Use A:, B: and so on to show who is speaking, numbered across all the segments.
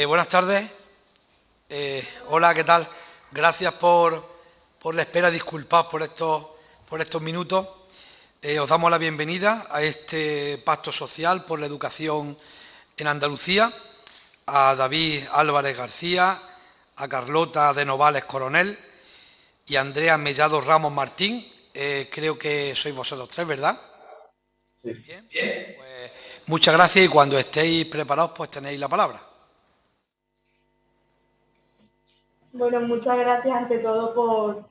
A: Buenas tardes. Hola, ¿qué tal? Gracias por la espera, disculpad por estos minutos. Os damos la bienvenida a este pacto social por la educación en Andalucía, a David Álvarez García, a Carlota de Novales Coronel y a Andrea Mellado Ramos Martín. Creo que sois vosotros tres, ¿verdad?
B: Sí.
A: Bien. Pues muchas gracias y cuando estéis preparados pues tenéis la palabra.
C: Bueno, muchas gracias ante todo por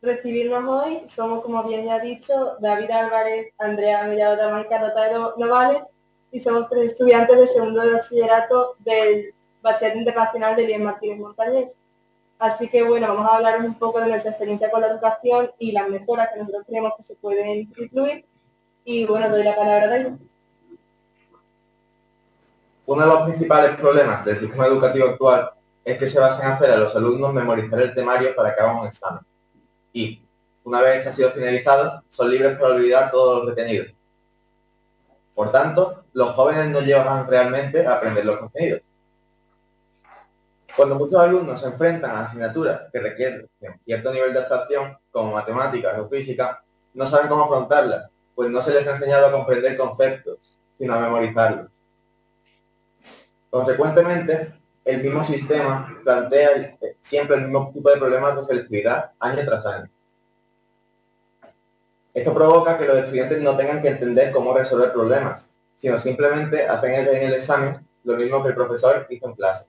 C: recibirnos hoy. Somos, como bien ya ha dicho, David Álvarez, Andrea Mellado Ramos y Carlota de Novales, y somos tres estudiantes de segundo de bachillerato del Bachillerato Internacional de Elías Martínez Montañés. Así que, bueno, vamos a hablaros un poco de nuestra experiencia con la educación y las mejoras que nosotros creemos que se pueden incluir. Y, bueno, doy la palabra a David.
B: Uno de los principales problemas del sistema educativo actual es que se basa en hacer a los alumnos memorizar el temario para que hagan un examen. Y, una vez que ha sido finalizado, son libres para olvidar todo lo retenido. Por tanto, los jóvenes no llegan realmente a aprender los contenidos. Cuando muchos alumnos se enfrentan a asignaturas que requieren cierto nivel de abstracción, como matemáticas o física, no saben cómo afrontarlas, pues no se les ha enseñado a comprender conceptos, sino a memorizarlos. Consecuentemente, el mismo sistema plantea siempre el mismo tipo de problemas de selectividad año tras año. Esto provoca que los estudiantes no tengan que entender cómo resolver problemas, sino simplemente hacen en el examen lo mismo que el profesor hizo en clase.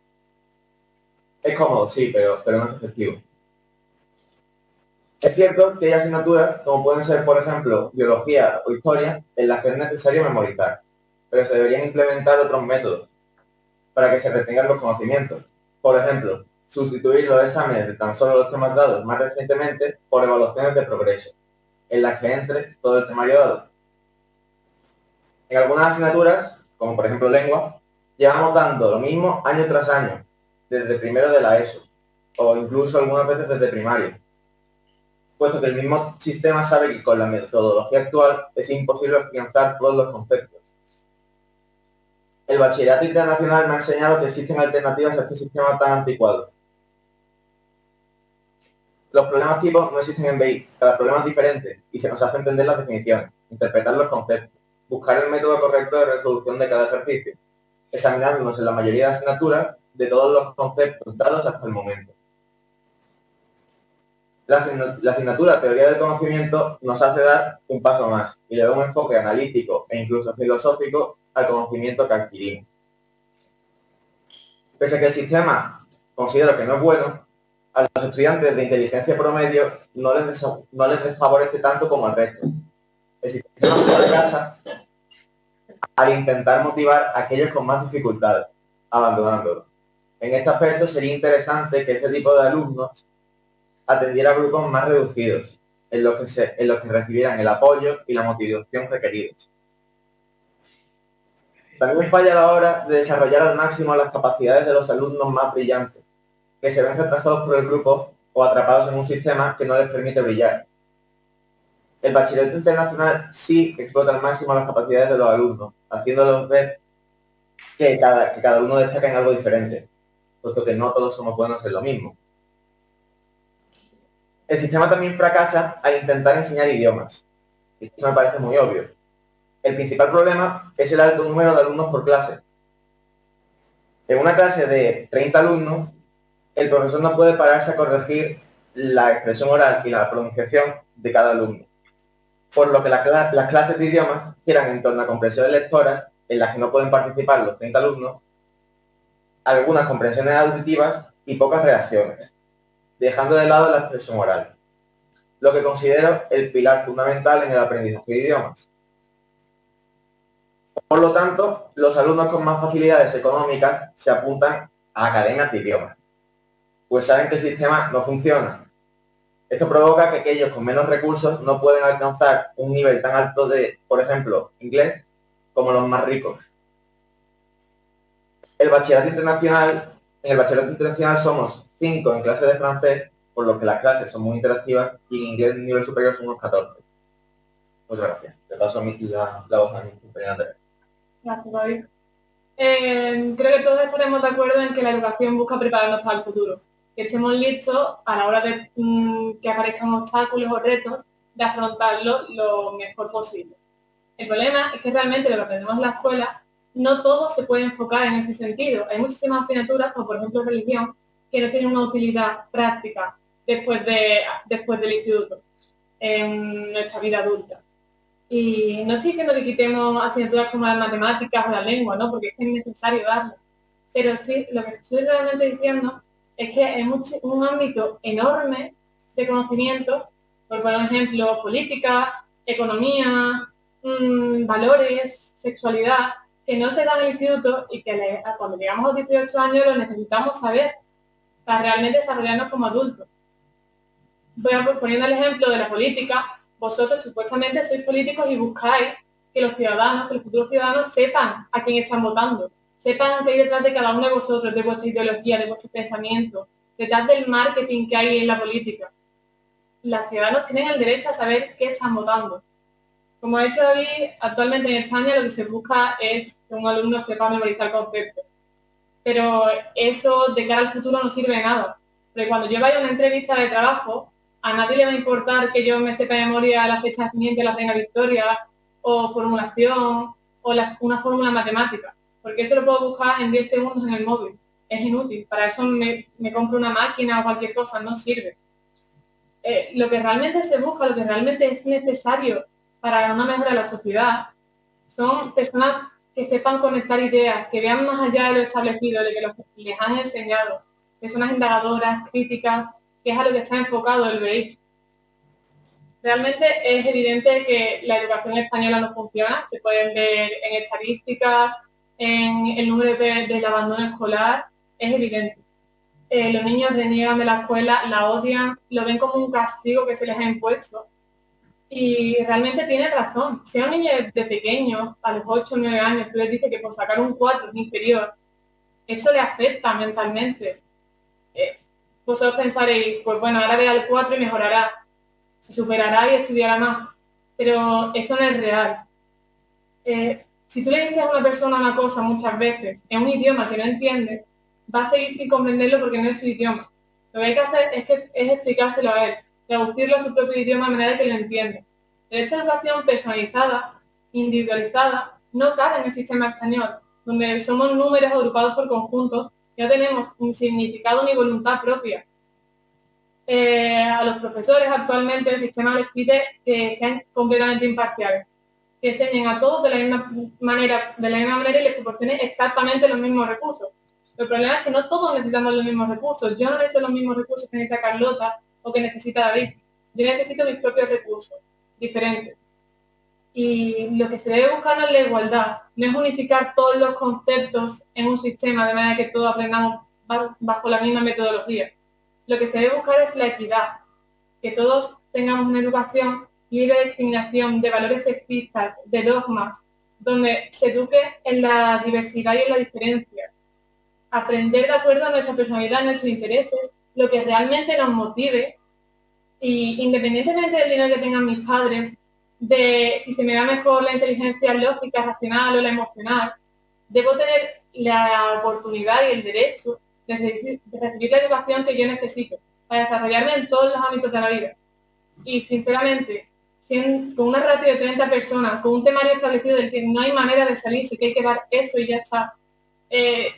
B: Es cómodo, sí, pero no es efectivo. Es cierto que hay asignaturas, como pueden ser, por ejemplo, biología o historia, en las que es necesario memorizar, pero se deberían implementar otros métodos para que se retengan los conocimientos. Por ejemplo, sustituir los exámenes de tan solo los temas dados más recientemente por evaluaciones de progreso, en las que entre todo el temario dado. En algunas asignaturas, como por ejemplo lengua, llevamos dando lo mismo año tras año, desde primero de la ESO, o incluso algunas veces desde primaria, puesto que el mismo sistema sabe que con la metodología actual es imposible afianzar todos los conceptos. El bachillerato internacional me ha enseñado que existen alternativas a este sistema tan anticuado. Los problemas tipos no existen en BI, cada problema es diferente y se nos hace entender las definiciones, interpretar los conceptos, buscar el método correcto de resolución de cada ejercicio, examinarnos en la mayoría de asignaturas de todos los conceptos dados hasta el momento. La asignatura Teoría del Conocimiento nos hace dar un paso más y le da un enfoque analítico e incluso filosófico al conocimiento que adquirimos. Pese a que el sistema considero que no es bueno, a los estudiantes de inteligencia promedio no les desfavorece tanto como al resto. El sistema fracasa al intentar motivar a aquellos con más dificultades, abandonándolo. En este aspecto sería interesante que este tipo de alumnos atendiera a grupos más reducidos, en los que recibieran el apoyo y la motivación requeridos. También falla la hora de desarrollar al máximo las capacidades de los alumnos más brillantes, que se ven retrasados por el grupo o atrapados en un sistema que no les permite brillar. El bachillerato internacional sí explota al máximo las capacidades de los alumnos, haciéndolos ver que cada uno destaca en algo diferente, puesto que no todos somos buenos en lo mismo. El sistema también fracasa al intentar enseñar idiomas. Esto me parece muy obvio. El principal problema es el alto número de alumnos por clase. En una clase de 30 alumnos, el profesor no puede pararse a corregir la expresión oral y la pronunciación de cada alumno. Por lo que las clases de idiomas giran en torno a comprensiones lectoras, en las que no pueden participar los 30 alumnos, algunas comprensiones auditivas y pocas reacciones, dejando de lado la expresión oral, lo que considero el pilar fundamental en el aprendizaje de idiomas. Por lo tanto, los alumnos con más facilidades económicas se apuntan a academias de idiomas, pues saben que el sistema no funciona. Esto provoca que aquellos con menos recursos no pueden alcanzar un nivel tan alto de, por ejemplo, inglés, como los más ricos. En el bachillerato internacional somos 5 en clase de francés, por lo que las clases son muy interactivas, y en inglés nivel superior son unos 14. Muchas gracias. Le paso la voz a mi compañera Andrea.
C: Gracias, David. Creo que todos estaremos de acuerdo en que la educación busca prepararnos para el futuro, que estemos listos a la hora de que aparezcan obstáculos o retos, de afrontarlo lo mejor posible. El problema es que realmente lo que aprendemos en la escuela, no todo se puede enfocar en ese sentido. Hay muchísimas asignaturas, como por ejemplo religión, que no tienen una utilidad práctica después del instituto, en nuestra vida adulta. Y no estoy diciendo que quitemos asignaturas como las matemáticas o la lengua, ¿no? Porque es que es necesario darlo. Pero lo que estoy realmente diciendo es que hay un ámbito enorme de conocimientos, por ejemplo, política, economía, valores, sexualidad, que no se dan en el instituto y que cuando llegamos a los 18 años lo necesitamos saber para realmente desarrollarnos como adultos. Poniendo el ejemplo de la política, vosotros supuestamente sois políticos y buscáis que los ciudadanos, que los futuros ciudadanos sepan a quién están votando, sepan qué hay detrás de cada uno de vosotros, de vuestra ideología, de vuestros pensamientos, detrás del marketing que hay en la política. Los ciudadanos tienen el derecho a saber qué están votando. Como ha dicho David, actualmente en España lo que se busca es que un alumno sepa memorizar conceptos. Pero eso de cara al futuro no sirve de nada. Porque cuando yo vaya a una entrevista de trabajo, a nadie le va a importar que yo me sepa de memoria la fecha de nacimiento de la reina Victoria, o formulación, o una fórmula matemática. Porque eso lo puedo buscar en 10 segundos en el móvil. Es inútil. Para eso me compro una máquina o cualquier cosa, no sirve. Lo que realmente se busca, lo que realmente es necesario para una mejora de la sociedad, son personas que sepan conectar ideas, que vean más allá de lo establecido, de lo que les han enseñado, personas indagadoras, críticas, que es a lo que está enfocado el BEI. Realmente es evidente que la educación española no funciona, se pueden ver en estadísticas, en el número del abandono escolar, es evidente. Los niños reniegan de la escuela, la odian, lo ven como un castigo que se les ha impuesto. Y realmente tiene razón. Si a un niño de pequeño, a los 8 o 9 años, tú les dices que por sacar un 4 es inferior, eso le afecta mentalmente. Vosotros pensaréis, pues bueno, ahora verá el 4 y mejorará, se superará y estudiará más. Pero eso no es real. Si tú le dices a una persona una cosa muchas veces en un idioma que no entiende, va a seguir sin comprenderlo porque no es su idioma. Lo que hay que hacer es explicárselo a él, traducirlo a su propio idioma de manera que lo entienda. Pero esta educación personalizada, individualizada, no cabe en el sistema español, donde somos números agrupados por conjuntos y no tenemos ni significado ni voluntad propia. A los profesores actualmente el sistema les pide que sean completamente imparciales, que enseñen a todos de la misma manera y les proporcionen exactamente los mismos recursos. El problema es que no todos necesitamos los mismos recursos. Yo no necesito los mismos recursos que necesita Carlota o que necesita David. Yo necesito mis propios recursos, diferentes. Y lo que se debe buscar no es la igualdad, no es unificar todos los conceptos en un sistema de manera que todos aprendamos bajo la misma metodología. Lo que se debe buscar es la equidad, que todos tengamos una educación libre de discriminación, de valores sexistas, de dogmas, donde se eduque en la diversidad y en la diferencia. Aprender de acuerdo a nuestra personalidad, nuestros intereses, lo que realmente nos motive, y independientemente del dinero que tengan mis padres, de si se me da mejor la inteligencia lógica, racional o la emocional, debo tener la oportunidad y el derecho de recibir la educación que yo necesito para desarrollarme en todos los ámbitos de la vida. Y sinceramente, con una ratio de 30 personas, con un temario establecido del que no hay manera de salirse, que hay que dar eso y ya está,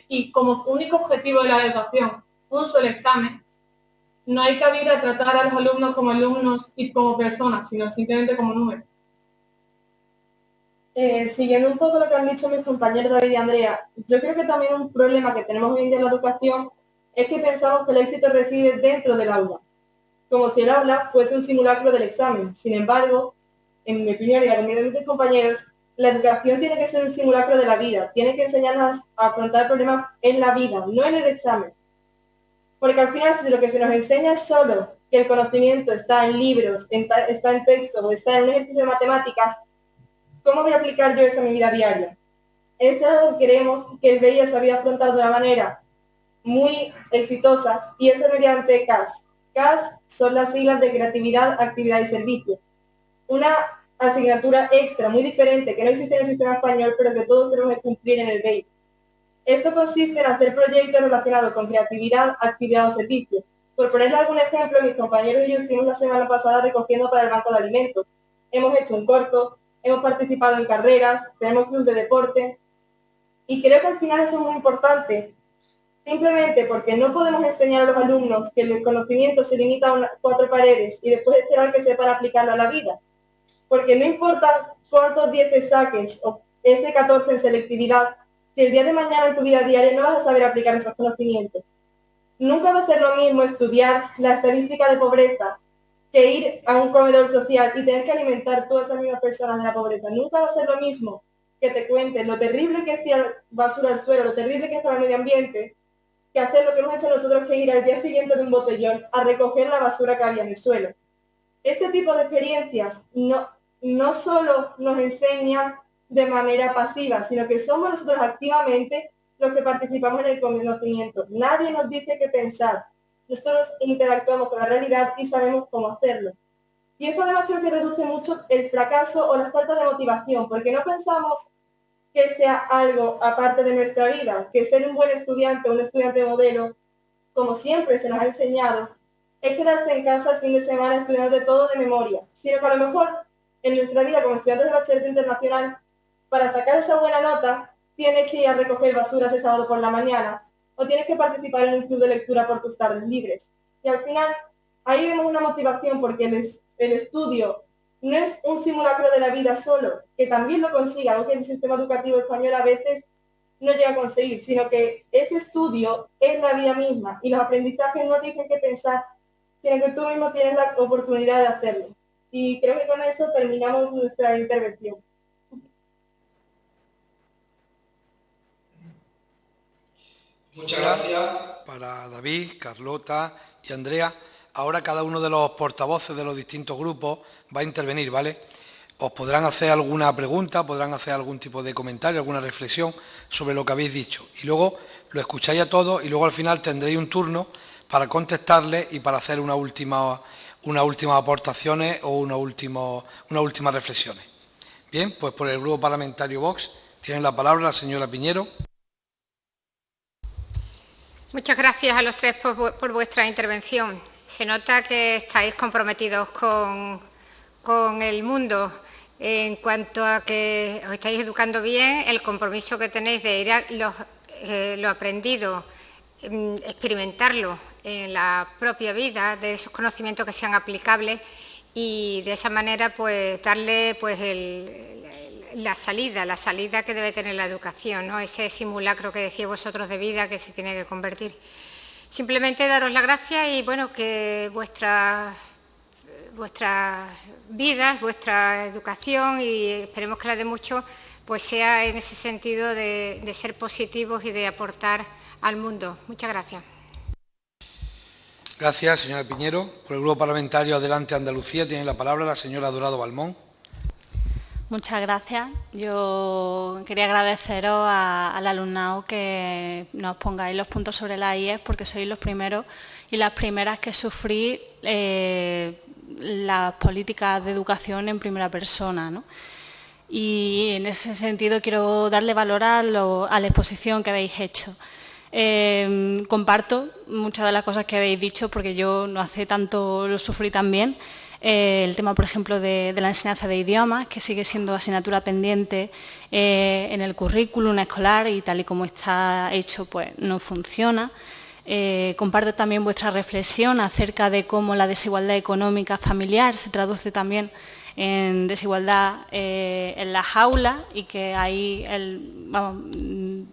C: y como único objetivo de la educación, un solo examen, no hay cabida a tratar a los alumnos como alumnos y como personas, sino simplemente como números.
D: Siguiendo un poco lo que han dicho mis compañeros David y Andrea, yo creo que también un problema que tenemos hoy en día en la educación es que pensamos que el éxito reside dentro del aula, como si el aula fuese un simulacro del examen. Sin embargo, en mi opinión y la opinión de mis compañeros, la educación tiene que ser un simulacro de la vida, tiene que enseñarnos a afrontar problemas en la vida, no en el examen. Porque al final, si lo que se nos enseña es solo que el conocimiento está en libros, está en texto o está en un ejercicio de matemáticas, ¿cómo voy a aplicar yo eso a mi vida diaria? Esto es algo que queremos que el BEI ha sabido afrontar de una manera muy exitosa, y eso mediante CAS. CAS son las siglas de creatividad, actividad y servicio. Una asignatura extra, muy diferente, que no existe en el sistema español, pero que todos tenemos que cumplir en el BEI.
C: Esto consiste en hacer proyectos relacionados con creatividad, actividad o servicio. Por ponerle algún ejemplo, mis compañeros y yo estuvimos la semana pasada recogiendo para el Banco de Alimentos. Hemos hecho un corto, hemos participado en carreras, tenemos clubes de deporte, y creo que al final eso es muy importante, simplemente porque no podemos enseñar a los alumnos que el conocimiento se limita a 4 paredes y después esperar que sepan aplicarlo a la vida. Porque no importa cuántos 10 te saques o ese 14 en selectividad, si el día de mañana en tu vida diaria no vas a saber aplicar esos conocimientos. Nunca va a ser lo mismo estudiar la estadística de pobreza que ir a un comedor social y tener que alimentar todas esas mismas personas de la pobreza. Nunca va a ser lo mismo que te cuenten lo terrible que es tirar basura al suelo, lo terrible que es para el medio ambiente, que hacer lo que hemos hecho nosotros, que ir al día siguiente de un botellón a recoger la basura que había en el suelo. Este tipo de experiencias no solo nos enseñan de manera pasiva, sino que somos nosotros activamente los que participamos en el conocimiento. Nadie nos dice qué pensar. Nosotros interactuamos con la realidad y sabemos cómo hacerlo. Y esto además creo que reduce mucho el fracaso o la falta de motivación, porque no pensamos que sea algo aparte de nuestra vida, que ser un buen estudiante o un estudiante modelo, como siempre se nos ha enseñado, es quedarse en casa el fin de semana estudiando de todo de memoria, sino que a lo mejor en nuestra vida como estudiantes de bachillerato internacional, para sacar esa buena nota, tienes que ir a recoger basura ese sábado por la mañana, o tienes que participar en un club de lectura por tus tardes libres. Y al final, ahí vemos una motivación, porque el estudio no es un simulacro de la vida solo, que también lo consiga, algo que el sistema educativo español a veces no llega a conseguir, sino que ese estudio es la vida misma, y los aprendizajes no tienen que pensar, sino que tú mismo tienes la oportunidad de hacerlo. Y creo que con eso terminamos nuestra intervención.
A: Muchas gracias para David, Carlota y Andrea. Ahora cada uno de los portavoces de los distintos grupos va a intervenir, ¿vale? Os podrán hacer alguna pregunta, podrán hacer algún tipo de comentario, alguna reflexión sobre lo que habéis dicho. Y luego lo escucháis a todos y luego al final tendréis un turno para contestarles y para hacer unas últimas aportaciones o unas últimas reflexiones. Bien, pues por el Grupo Parlamentario Vox tiene la palabra la señora Piñero.
E: Muchas gracias a los tres por vuestra intervención. Se nota que estáis comprometidos con el mundo en cuanto a que os estáis educando bien, el compromiso que tenéis de ir a lo aprendido, experimentarlo en la propia vida, de esos conocimientos que sean aplicables y de esa manera pues darle pues la salida que debe tener la educación, ¿no? Ese simulacro que decíais vosotros de vida que se tiene que convertir. Simplemente daros las gracias y bueno, que vuestras vidas, vuestra educación, y esperemos que la de muchos, pues sea en ese sentido de ser positivos y de aportar al mundo. Muchas gracias.
A: Gracias, señora Piñero. Por el Grupo Parlamentario Adelante Andalucía tiene la palabra la señora Dorado Balmón.
F: Muchas gracias. Yo quería agradeceros al alumnado que nos pongáis los puntos sobre las IES, porque sois los primeros y las primeras que sufrís las políticas de educación en primera persona, ¿no? Y en ese sentido quiero darle valor a la exposición que habéis hecho. Comparto muchas de las cosas que habéis dicho, porque yo no hace tanto lo sufrí también. El tema, por ejemplo, de la enseñanza de idiomas, que sigue siendo asignatura pendiente en el currículum escolar y tal y como está hecho, pues no funciona. Comparto también vuestra reflexión acerca de cómo la desigualdad económica familiar se traduce también en desigualdad en las aulas, y que ahí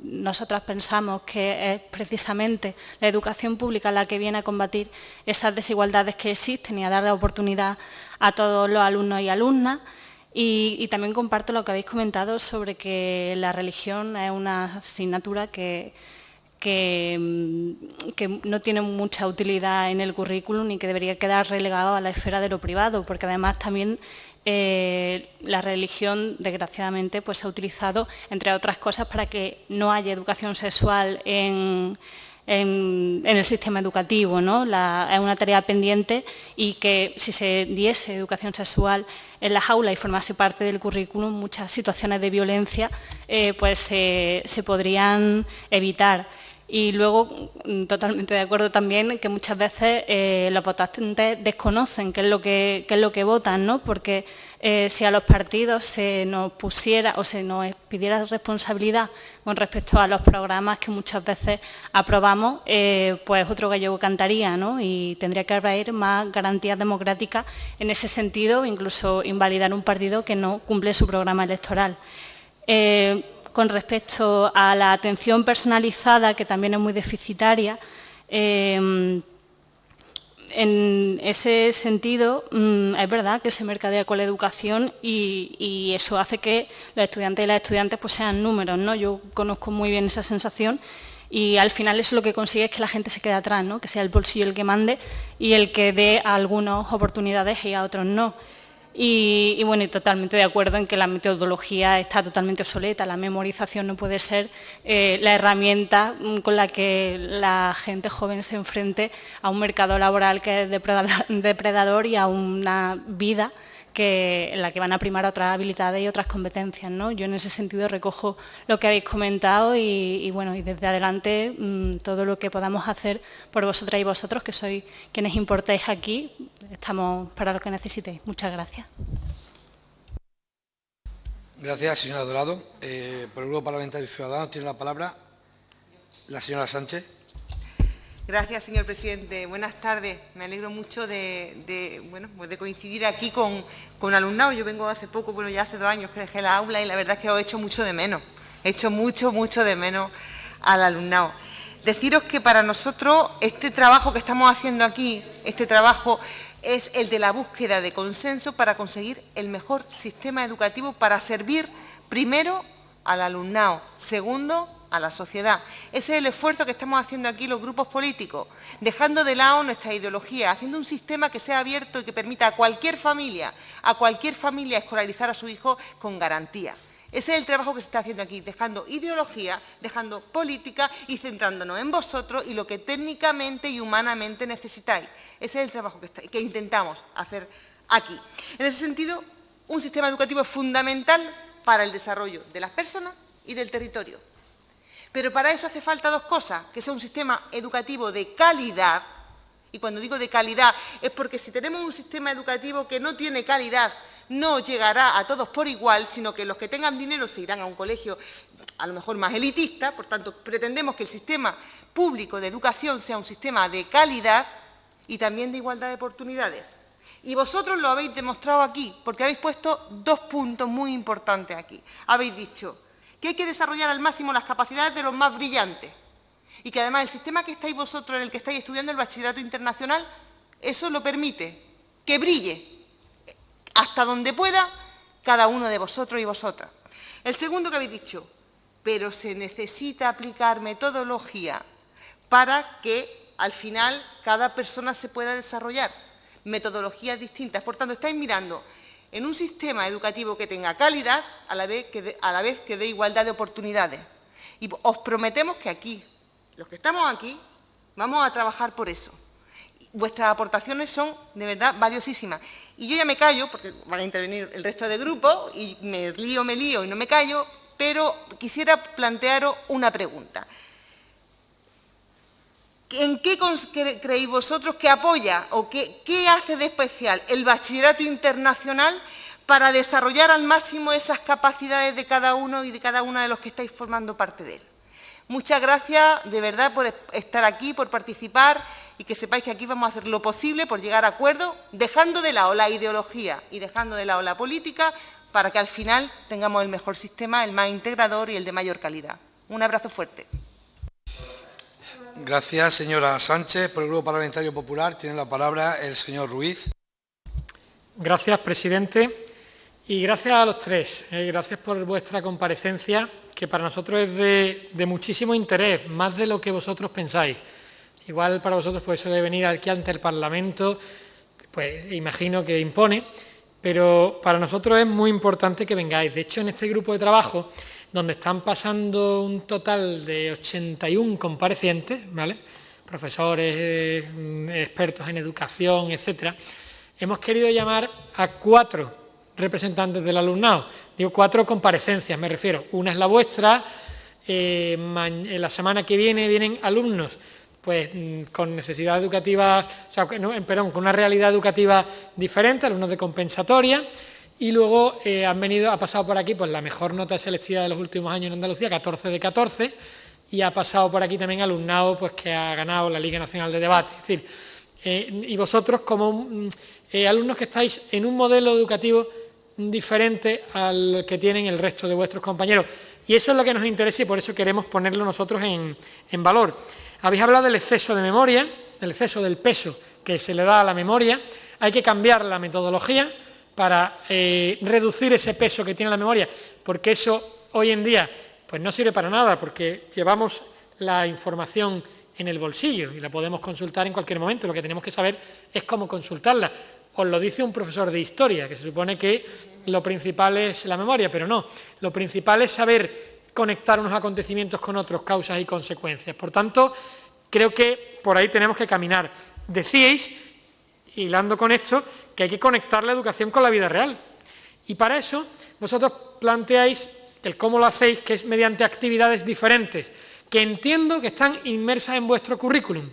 F: nosotras pensamos que es precisamente la educación pública la que viene a combatir esas desigualdades que existen y a dar la oportunidad a todos los alumnos y alumnas. Y también comparto lo que habéis comentado sobre que la religión es una asignatura que no tiene mucha utilidad en el currículum y que debería quedar relegado a la esfera de lo privado, porque además también la religión, desgraciadamente, pues se ha utilizado, entre otras cosas, para que no haya educación sexual en en el sistema educativo, ¿no? Es una tarea pendiente y que si se diese educación sexual en las aulas y formase parte del currículum, muchas situaciones de violencia pues se podrían evitar. Y luego, totalmente de acuerdo también, que muchas veces los votantes desconocen qué es lo que votan, ¿no? Porque si a los partidos se nos pusiera o se nos pidiera responsabilidad con respecto a los programas que muchas veces aprobamos, pues otro gallo cantaría, ¿no? Y tendría que haber más garantías democráticas en ese sentido, incluso invalidar un partido que no cumple su programa electoral. Con respecto a la atención personalizada, que también es muy deficitaria, en ese sentido es verdad que se mercadea con la educación y eso hace que los estudiantes y las estudiantes pues sean números, ¿no? Yo conozco muy bien esa sensación y al final eso lo que consigue es que la gente se quede atrás, ¿no? Que sea el bolsillo el que mande y el que dé a algunas oportunidades y a otros no. Y bueno, y totalmente de acuerdo en que la metodología está totalmente obsoleta, la memorización no puede ser la herramienta con la que la gente joven se enfrente a un mercado laboral que es depredador y a una vida en la que van a primar otras habilidades y otras competencias, ¿no? Yo en ese sentido recojo lo que habéis comentado y bueno, y desde adelante todo lo que podamos hacer por vosotras y vosotros, que sois quienes importáis aquí, estamos para lo que necesitéis. Muchas gracias.
A: Gracias, señora Dorado. Por el Grupo Parlamentario Ciudadanos tiene la palabra la señora Sánchez.
G: Gracias, señor presidente. Buenas tardes. Me alegro mucho de coincidir aquí con alumnado. Yo vengo hace poco, bueno, ya hace 2 años que dejé la aula y la verdad es que os he hecho mucho de menos. He hecho mucho de menos al alumnado. Deciros que para nosotros este trabajo que estamos haciendo aquí, este trabajo es el de la búsqueda de consenso para conseguir el mejor sistema educativo para servir primero al alumnado, segundo a la sociedad. Ese es el esfuerzo que estamos haciendo aquí los grupos políticos, dejando de lado nuestra ideología, haciendo un sistema que sea abierto y que permita a cualquier familia escolarizar a su hijo con garantías. Ese es el trabajo que se está haciendo aquí, dejando ideología, dejando política y centrándonos en vosotros y lo que técnicamente y humanamente necesitáis. Ese es el trabajo que intentamos hacer aquí. En ese sentido, un sistema educativo es fundamental para el desarrollo de las personas y del territorio. Pero para eso hace falta 2 cosas, que sea un sistema educativo de calidad, y cuando digo de calidad es porque si tenemos un sistema educativo que no tiene calidad, no llegará a todos por igual, sino que los que tengan dinero se irán a un colegio a lo mejor más elitista, por tanto pretendemos que el sistema público de educación sea un sistema de calidad y también de igualdad de oportunidades. Y vosotros lo habéis demostrado aquí, porque habéis puesto 2 puntos muy importantes aquí. Habéis dicho que hay que desarrollar al máximo las capacidades de los más brillantes y que además el sistema que estáis vosotros, en el que estáis estudiando el bachillerato internacional, eso lo permite, que brille hasta donde pueda cada uno de vosotros y vosotras. El segundo que habéis dicho, pero se necesita aplicar metodología para que al final cada persona se pueda desarrollar, metodologías distintas. Por tanto, estáis mirando en un sistema educativo que tenga calidad, a la vez que dé igualdad de oportunidades. Y os prometemos que aquí, los que estamos aquí, vamos a trabajar por eso. Vuestras aportaciones son, de verdad, valiosísimas. Y yo ya me callo, porque van a intervenir el resto de grupos, y me lío y no me callo, pero quisiera plantearos una pregunta. ¿En qué creéis vosotros que apoya o qué hace de especial el bachillerato internacional para desarrollar al máximo esas capacidades de cada uno y de cada una de los que estáis formando parte de él? Muchas gracias, de verdad, por estar aquí, por participar y que sepáis que aquí vamos a hacer lo posible por llegar a acuerdos, dejando de lado la ideología y dejando de lado la política para que al final tengamos el mejor sistema, el más integrador y el de mayor calidad. Un abrazo fuerte.
A: Gracias, señora Sánchez. Por el Grupo Parlamentario Popular tiene la palabra el señor Ruiz.
H: Gracias, presidente, y gracias a los 3. Gracias por vuestra comparecencia, que para nosotros es de muchísimo interés, más de lo que vosotros pensáis. Igual para vosotros, pues eso de venir aquí ante el Parlamento, pues imagino que impone, pero para nosotros es muy importante que vengáis. De hecho, en este grupo de trabajo donde están pasando un total de 81 comparecientes, ¿vale? Profesores, expertos en educación, etcétera. Hemos querido llamar a 4 representantes del alumnado. Digo 4 comparecencias, me refiero. Una es la vuestra. En la semana que vienen alumnos pues con necesidad educativa, o sea, con una realidad educativa diferente, alumnos de compensatoria, y luego ha pasado por aquí pues la mejor nota de selectividad de los últimos años en Andalucía, 14 de 14, y ha pasado por aquí también alumnado pues que ha ganado la Liga Nacional de Debate. Es decir, y vosotros como alumnos que estáis en un modelo educativo diferente al que tienen el resto de vuestros compañeros. Y eso es lo que nos interesa y por eso queremos ponerlo nosotros en valor. Habéis hablado del exceso de memoria, del exceso del peso que se le da a la memoria. Hay que cambiar la metodología para reducir ese peso que tiene la memoria, porque eso hoy en día pues no sirve para nada, porque llevamos la información en el bolsillo y la podemos consultar en cualquier momento. Lo que tenemos que saber es cómo consultarla. Os lo dice un profesor de historia, que se supone que lo principal es la memoria, pero no. Lo principal es saber conectar unos acontecimientos con otros, causas y consecuencias. Por tanto, creo que por ahí tenemos que caminar. Decíais, hilando con esto, que hay que conectar la educación con la vida real. Y para eso, vosotros planteáis el cómo lo hacéis, que es mediante actividades diferentes, que entiendo que están inmersas en vuestro currículum.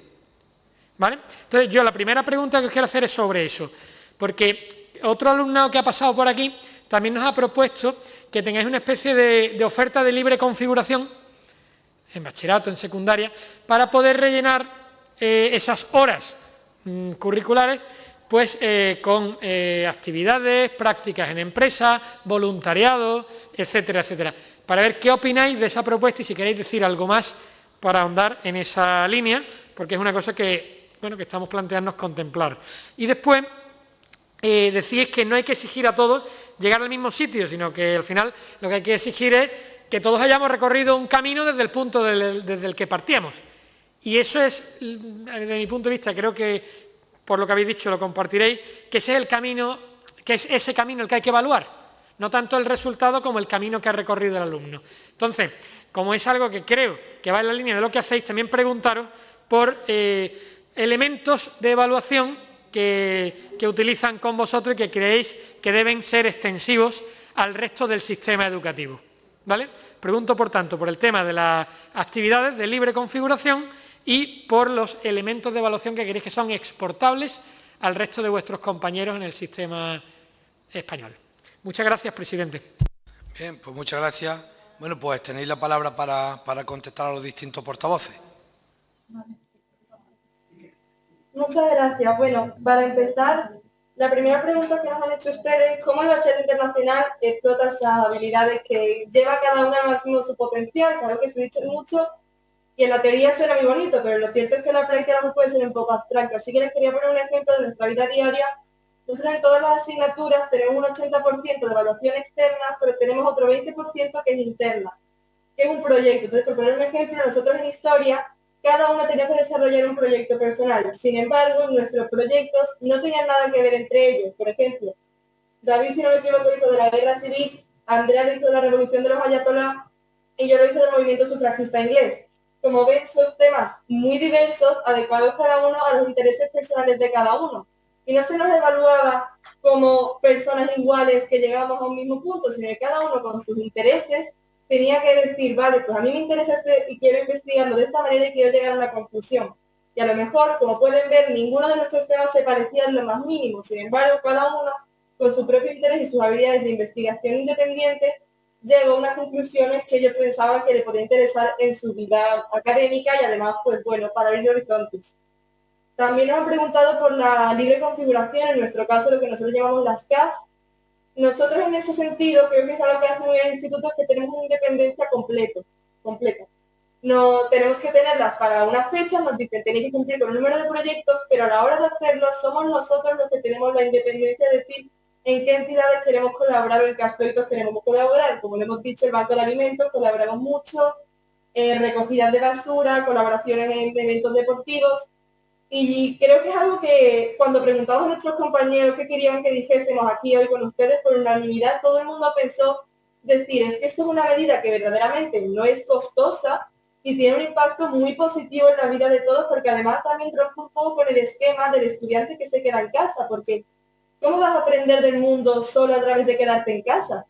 H: ¿Vale? Entonces, yo la primera pregunta que os quiero hacer es sobre eso, porque otro alumnado que ha pasado por aquí también nos ha propuesto que tengáis una especie de oferta de libre configuración, en bachillerato, en secundaria, para poder rellenar esas horas curriculares pues con actividades, prácticas en empresas, voluntariado, etcétera, etcétera. Para ver qué opináis de esa propuesta y si queréis decir algo más para ahondar en esa línea, porque es una cosa que estamos planteándonos contemplar. Y después decís que no hay que exigir a todos llegar al mismo sitio, sino que al final lo que hay que exigir es que todos hayamos recorrido un camino desde el punto desde el que partíamos. Y eso es, desde mi punto de vista, creo que por lo que habéis dicho lo compartiréis, que ese es el camino, que es ese camino el que hay que evaluar, no tanto el resultado como el camino que ha recorrido el alumno. Entonces, como es algo que creo que va en la línea de lo que hacéis, también preguntaros por elementos de evaluación que utilizan con vosotros y que creéis que deben ser extensivos al resto del sistema educativo. ¿Vale? Pregunto, por tanto, por el tema de las actividades de libre configuración y por los elementos de evaluación que queréis que son exportables al resto de vuestros compañeros en el sistema español. Muchas gracias, presidente.
A: Bien, pues muchas gracias. Bueno, pues tenéis la palabra para contestar a los distintos portavoces.
D: Muchas gracias. Bueno, para empezar, la primera pregunta que nos han hecho ustedes, ¿cómo el bachiller internacional explota esas habilidades que lleva cada una al máximo su potencial? Claro que se dice mucho y en la teoría suena muy bonito, pero lo cierto es que la práctica puede ser un poco abstracta. Así que les quería poner un ejemplo de nuestra vida diaria. Nosotros en todas las asignaturas tenemos un 80% de evaluación externa, pero tenemos otro 20% que es interna, que es un proyecto. Entonces, por poner un ejemplo, nosotros en historia, cada uno tenía que desarrollar un proyecto personal. Sin embargo, nuestros proyectos no tenían nada que ver entre ellos. Por ejemplo, David, si no me equivoco, hizo de la guerra civil, Andrea lo hizo de la revolución de los ayatolás y yo lo hice del movimiento sufragista inglés. Como ven, son temas muy diversos, adecuados cada uno a los intereses personales de cada uno. Y no se nos evaluaba como personas iguales que llegábamos a un mismo punto, sino que cada uno con sus intereses tenía que decir, vale, pues a mí me interesa este y quiero investigarlo de esta manera y quiero llegar a una conclusión. Y a lo mejor, como pueden ver, ninguno de nuestros temas se parecía en lo más mínimo. Sin embargo, cada uno, con su propio interés y sus habilidades de investigación independiente, llegó a unas conclusiones que yo pensaba que le podía interesar en su vida académica y además, pues bueno, para abrir horizontes. También nos han preguntado por la libre configuración, en nuestro caso lo que nosotros llamamos las CAS. Nosotros en ese sentido, creo que es algo que hace muy bien el instituto, es que tenemos una independencia completa. No tenemos que tenerlas para una fecha, nos dicen tenéis que cumplir con un número de proyectos, pero a la hora de hacerlo somos nosotros los que tenemos la independencia de decir en qué entidades queremos colaborar o en qué aspectos queremos colaborar. Como le hemos dicho, el Banco de Alimentos colaboramos mucho, recogidas de basura, colaboraciones en eventos deportivos. Y creo que es algo que cuando preguntamos a nuestros compañeros qué querían que dijésemos aquí hoy con ustedes, por unanimidad todo el mundo pensó decir, es que esto es una medida que verdaderamente no es costosa y tiene un impacto muy positivo en la vida de todos, porque además también rompe un poco con el esquema del estudiante que se queda en casa, porque ¿cómo vas a aprender del mundo solo a través de quedarte en casa?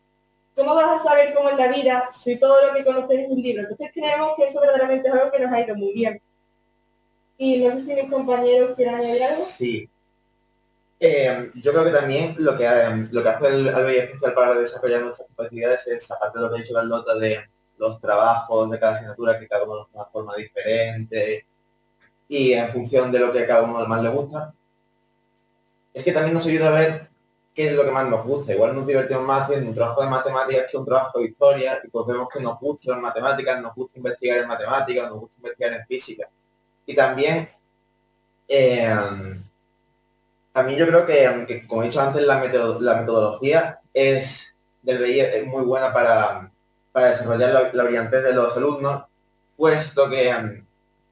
D: ¿Cómo vas a saber cómo es la vida si todo lo que conoces es un libro? Entonces creemos que eso verdaderamente es algo que nos ha ido muy bien. Y no sé si mis compañeros quieren añadir algo.
B: Sí. Yo creo que también lo que hace el BI especial para desarrollar nuestras capacidades es, aparte de lo que ha dicho Carlota, de los trabajos de cada asignatura, que cada uno de una forma diferente y en función de lo que a cada uno más le gusta, es que también nos ayuda a ver qué es lo que más nos gusta. Igual nos divertimos más haciendo un trabajo de matemáticas que un trabajo de historia, y pues vemos que nos gusta las matemáticas, nos gusta investigar en matemáticas, nos gusta investigar en física. Y también yo creo que, como he dicho antes, la metodología del BI es muy buena para desarrollar la brillantez de los alumnos, puesto que,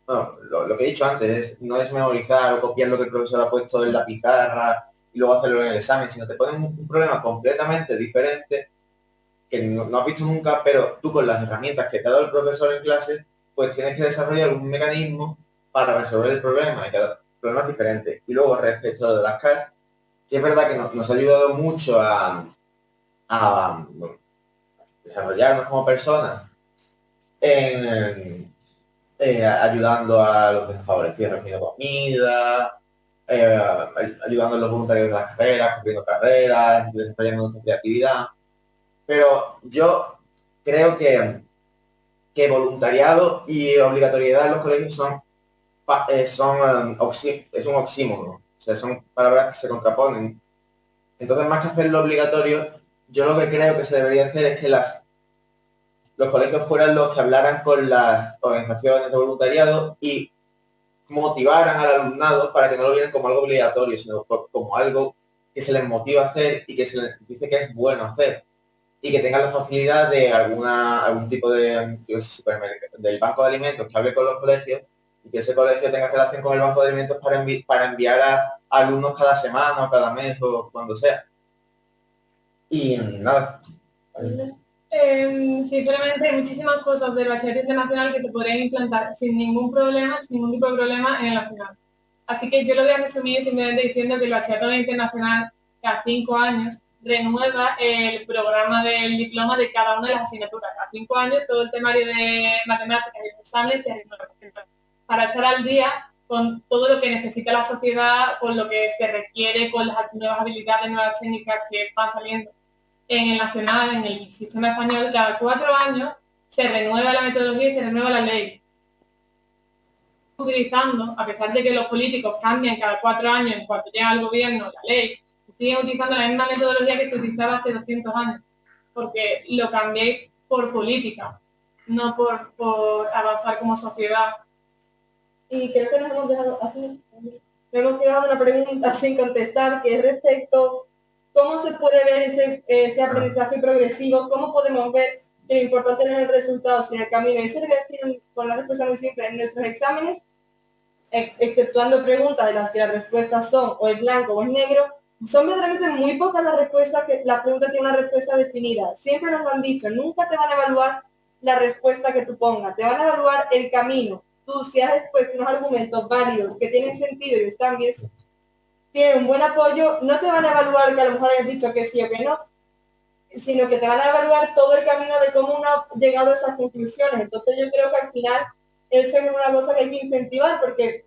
B: bueno, lo que he dicho antes, no es memorizar o copiar lo que el profesor ha puesto en la pizarra y luego hacerlo en el examen, sino te ponen un problema completamente diferente que no has visto nunca, pero tú con las herramientas que te ha dado el profesor en clase, pues tienes que desarrollar un mecanismo para resolver el problema, y cada problema es diferente. Y luego, respecto a lo de las CAS, sí es verdad que nos ha ayudado mucho a desarrollarnos como personas, ayudando a los desfavorecidos recogiendo comida, ayudando a los voluntarios de las carreras, cumpliendo carreras, desarrollando nuestra creatividad. Pero yo creo que voluntariado y obligatoriedad en los colegios es un oxímono, o sea, son palabras que se contraponen. Entonces, más que hacerlo obligatorio, yo lo que creo que se debería hacer es que los colegios fueran los que hablaran con las organizaciones de voluntariado y motivaran al alumnado para que no lo vieran como algo obligatorio, sino como algo que se les motiva a hacer y que se les dice que es bueno hacer, y que tengan la facilidad de algún tipo de del banco de alimentos que hable con los colegios, y que ese colegio tenga relación con el banco de alimentos para enviar a alumnos cada semana o cada mes o cuando sea. Y nada.
C: Simplemente hay muchísimas cosas del bachillerato internacional que se podrían implantar sin ningún problema, sin ningún tipo de problema en el nacional. Así que yo lo voy a resumir simplemente diciendo que el bachillerato internacional, cada 5 años, renueva el programa del diploma de cada una de las asignaturas. Cada 5 años todo el temario de matemáticas y de exámenes se renueva para estar al día con todo lo que necesita la sociedad, con lo que se requiere, con las nuevas habilidades, nuevas técnicas que van saliendo. En el nacional, en el sistema español, cada 4 años se renueva la metodología y se renueva la ley. Utilizando, a pesar de que los políticos cambian cada 4 años en cuanto llega al gobierno la ley, siguen utilizando la misma metodología que se utilizaba hace 200 años, porque lo cambié por política, no por avanzar como sociedad.
D: Y creo que nos hemos quedado una pregunta sin contestar, que es respecto cómo se puede ver ese aprendizaje progresivo, cómo podemos ver que lo importante no es el resultado, sino el camino. Eso lo voy a decir con una respuesta muy simple. En nuestros exámenes, exceptuando preguntas de las que las respuestas son o es blanco o es negro, son verdaderamente muy pocas las respuestas que la pregunta tiene una respuesta definida. Siempre nos lo han dicho, nunca te van a evaluar la respuesta que tú pongas, te van a evaluar el camino. Tú, si has expuesto unos argumentos válidos que tienen sentido y están bien, tienen un buen apoyo, no te van a evaluar que a lo mejor hayas dicho que sí o que no, sino que te van a evaluar todo el camino de cómo uno ha llegado a esas conclusiones. Entonces yo creo que al final eso es una cosa que hay que incentivar, porque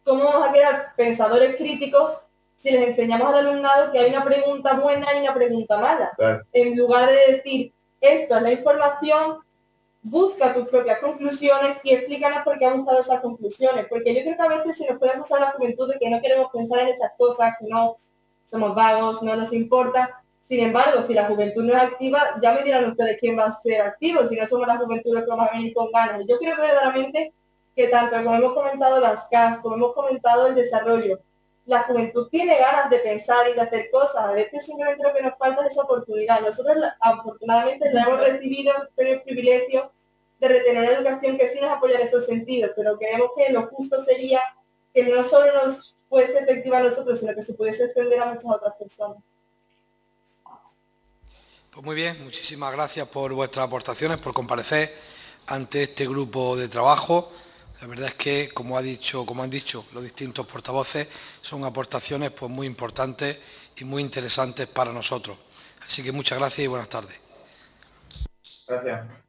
D: ¿cómo vamos a crear pensadores críticos si les enseñamos al alumnado que hay una pregunta buena y una pregunta mala? Claro. En lugar de decir, esto es la información, busca tus propias conclusiones y explícanos por qué has buscado esas conclusiones, porque yo creo que a veces se nos puede acusar la juventud de que no queremos pensar en esas cosas, que no somos vagos, no nos importa. Sin embargo, si la juventud no es activa, ya me dirán ustedes quién va a ser activo, si no somos la juventud los que vamos a venir con ganas. Yo creo verdaderamente que tanto como hemos comentado las CAS, como hemos comentado el desarrollo, la juventud tiene ganas de pensar y de hacer cosas. A veces simplemente lo que nos falta es esa oportunidad. Nosotros afortunadamente la hemos recibido, tenemos el privilegio de retener una educación que sí nos apoya en esos sentidos, pero creemos que lo justo sería que no solo nos fuese efectiva a nosotros, sino que se pudiese extender a muchas otras personas.
A: Pues muy bien, muchísimas gracias por vuestras aportaciones, por comparecer ante este grupo de trabajo. La verdad es que, como han dicho los distintos portavoces, son aportaciones pues, muy importantes y muy interesantes para nosotros. Así que muchas gracias y buenas tardes.
B: Gracias.